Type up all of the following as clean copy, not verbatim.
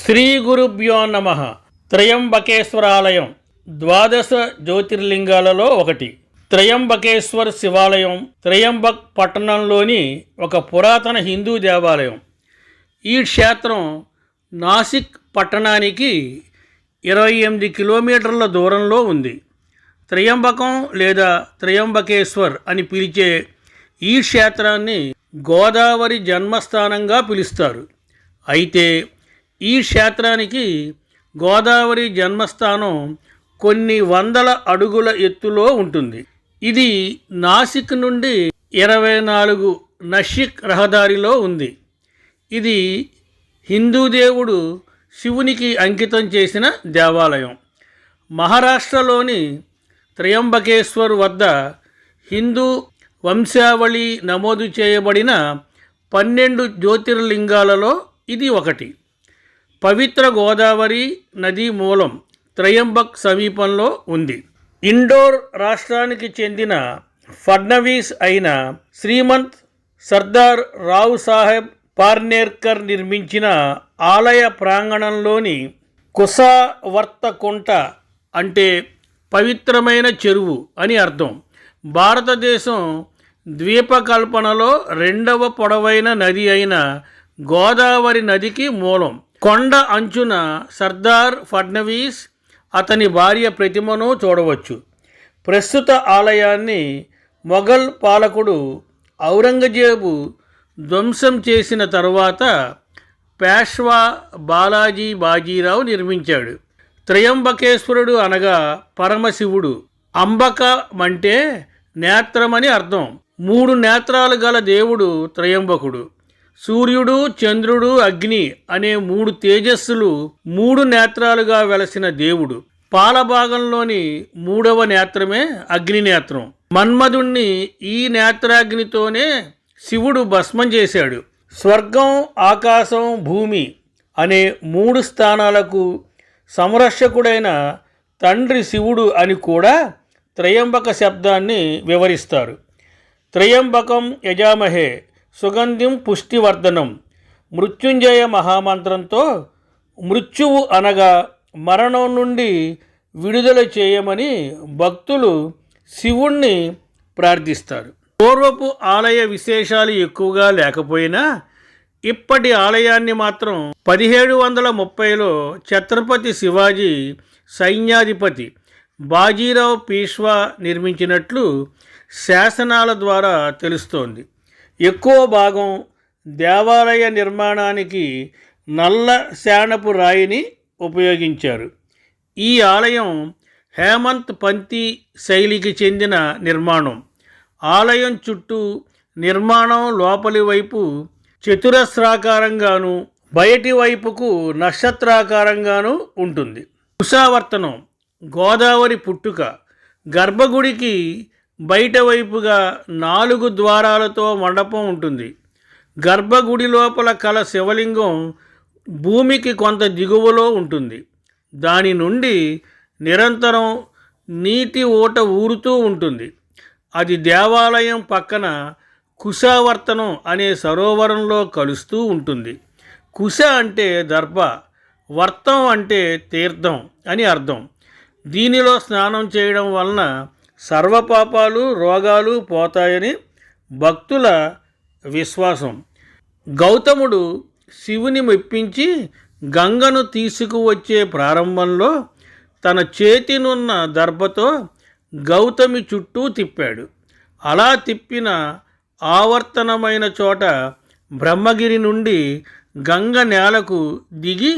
శ్రీ గురుభ్యో నమః. త్రయంబకేశ్వరాలయం ద్వాదశ జ్యోతిర్లింగాలలో ఒకటి. త్రయంబకేశ్వర్ శివాలయం త్రయంబక్ పట్టణంలోని ఒక పురాతన హిందూ దేవాలయం. ఈ క్షేత్రం నాసిక్ పట్టణానికి 28 కిలోమీటర్ల దూరంలో ఉంది. త్రయంబకం లేదా త్రయంబకేశ్వర్ అని పిలిచే ఈ క్షేత్రాన్ని గోదావరి జన్మస్థానంగా పిలుస్తారు. అయితే ఈ క్షేత్రానికి గోదావరి జన్మస్థానం కొన్ని వందల అడుగుల ఎత్తులో ఉంటుంది. ఇది నాసిక్ నుండి 24 నషిక్ రహదారిలో ఉంది. ఇది హిందూ దేవుడు శివునికి అంకితం చేసిన దేవాలయం. మహారాష్ట్రలోని త్రయంబకేశ్వర్ వద్ద హిందూ వంశావళి నమోదు చేయబడిన 12 జ్యోతిర్లింగాలలో ఇది ఒకటి. పవిత్ర గోదావరి నదీ మూలం త్రయంబక్ సమీపంలో ఉంది. ఇండోర్ రాష్ట్రానికి చెందిన ఫడ్నవీస్ అయిన శ్రీమంత్ సర్దార్ రావ్ సాహెబ్ పార్నేర్కర్ నిర్మించిన ఆలయ ప్రాంగణంలోని కుసావర్తకుంట అంటే పవిత్రమైన చెరువు అని అర్థం. భారతదేశం ద్వీపకల్పనలో 2వ పొడవైన నది అయిన గోదావరి నదికి మూలం. కొండ అంచున సర్దార్ ఫడ్నవీస్ అతని భార్య ప్రతిమను చూడవచ్చు. ప్రస్తుత ఆలయాన్ని మొఘల్ పాలకుడు ఔరంగజేబు ధ్వంసం చేసిన తరువాత పేష్వా బాలాజీ బాజీరావు నిర్మించాడు. త్రయంబకేశ్వరుడు అనగా పరమశివుడు. అంబకమంటే నేత్రమని అర్థం. 3 నేత్రాలు గల దేవుడు త్రయంబకుడు. సూర్యుడు, చంద్రుడు, అగ్ని అనే 3 తేజస్సులు 3 నేత్రాలుగా వెలసిన దేవుడు. పాలభాగంలోని 3వ నేత్రమే అగ్నినేత్రం. మన్మధుణ్ణి ఈ నేత్రాగ్నితోనే శివుడు భస్మం చేశాడు. స్వర్గం, ఆకాశం, భూమి అనే 3 స్థానాలకు సంరక్షకుడైన తండ్రి శివుడు అని కూడా త్రయంబక శబ్దాన్ని వివరిస్తారు. త్రయంబకం యజామహే సుగంధిం పుష్టివర్ధనం. మృత్యుంజయ మహామంత్రంతో మృత్యువు అనగా మరణం నుండి విడుదల చేయమని భక్తులు శివుణ్ణి ప్రార్థిస్తారు. పూర్వపు ఆలయ విశేషాలు ఎక్కువగా లేకపోయినా ఇప్పటి ఆలయాన్ని మాత్రం 1730లో ఛత్రపతి శివాజీ సైన్యాధిపతి బాజీరావ్ పీష్వా నిర్మించినట్లు శాసనాల ద్వారా తెలుస్తోంది. ఎక్కువ భాగం దేవాలయ నిర్మాణానికి నల్ల శానపు రాయిని ఉపయోగించారు. ఈ ఆలయం హేమంత్ పంతి శైలికి చెందిన నిర్మాణం. ఆలయం చుట్టూ నిర్మాణం లోపలి వైపు చతురస్రాకారంగాను బయటి వైపుకు నక్షత్రాకారంగాను ఉంటుంది. కుశావర్తనం గోదావరి పుట్టుక. గర్భగుడికి బయట వైపుగా 4 ద్వారాలతో మండపం ఉంటుంది. గర్భగుడి లోపల కల శివలింగం భూమికి కొంత దిగువలో ఉంటుంది. దాని నుండి నిరంతరం నీటి ఊట ఊరుతూ ఉంటుంది. అది దేవాలయం పక్కన కుశావర్తనం అనే సరోవరంలో కలుస్తూ ఉంటుంది. కుశ అంటే దర్భ, వర్తం అంటే తీర్థం అని అర్థం. దీనిలో స్నానం చేయడం వలన సర్వపాపాలు, రోగాలు పోతాయని భక్తుల విశ్వాసం. గౌతముడు శివుని మెప్పించి గంగను తీసుకువచ్చే ప్రారంభంలో తన చేతినున్న దర్భతో గౌతమి చుట్టూ తిప్పాడు. అలా తిప్పిన ఆవర్తనమైన చోట బ్రహ్మగిరి నుండి గంగ నేలకు దిగి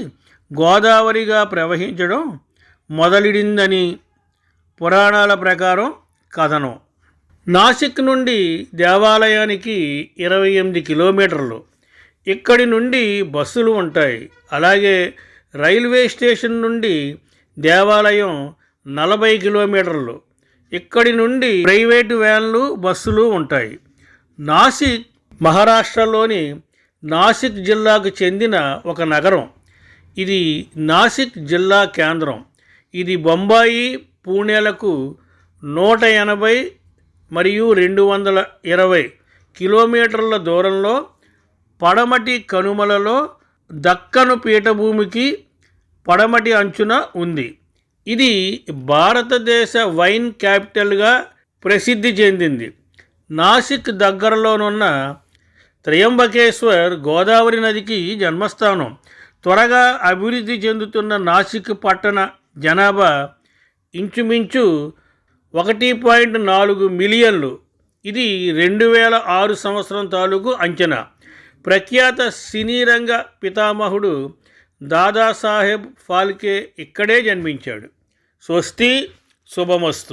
గోదావరిగా ప్రవహించడం మొదలెడిందని పురాణాల ప్రకారం కథనం. నాసిక్ నుండి దేవాలయానికి 28 కిలోమీటర్లు. ఇక్కడి నుండి బస్సులు ఉంటాయి. అలాగే రైల్వే స్టేషన్ నుండి దేవాలయం 40 కిలోమీటర్లు. ఇక్కడి నుండి ప్రైవేటు వ్యాన్లు, బస్సులు ఉంటాయి. నాసిక్ మహారాష్ట్రలోని నాసిక్ జిల్లాకు చెందిన ఒక నగరం. ఇది నాసిక్ జిల్లా కేంద్రం. ఇది బొంబాయి, పూణేలకు 180 మరియు 220 కిలోమీటర్ల దూరంలో పడమటి కనుమలలో దక్కను పీఠభూమికి పడమటి అంచున ఉంది. ఇది భారతదేశ వైన్ క్యాపిటల్గా ప్రసిద్ధి చెందింది. నాసిక్ దగ్గరలోనున్న త్రయంబకేశ్వర్ గోదావరి నదికి జన్మస్థానం. త్వరగా అభివృద్ధి చెందుతున్న నాసిక్ పట్టణ జనాభా ఇంచుమించు 1.4 మిలియన్లు. ఇది 2006 సంవత్సరం తాలూకు అంచనా. ప్రఖ్యాత సినీ రంగ పితామహుడు దాదాసాహెబ్ ఫాల్కే ఇక్కడే జన్మించాడు. స్వస్తి, శుభమస్తు.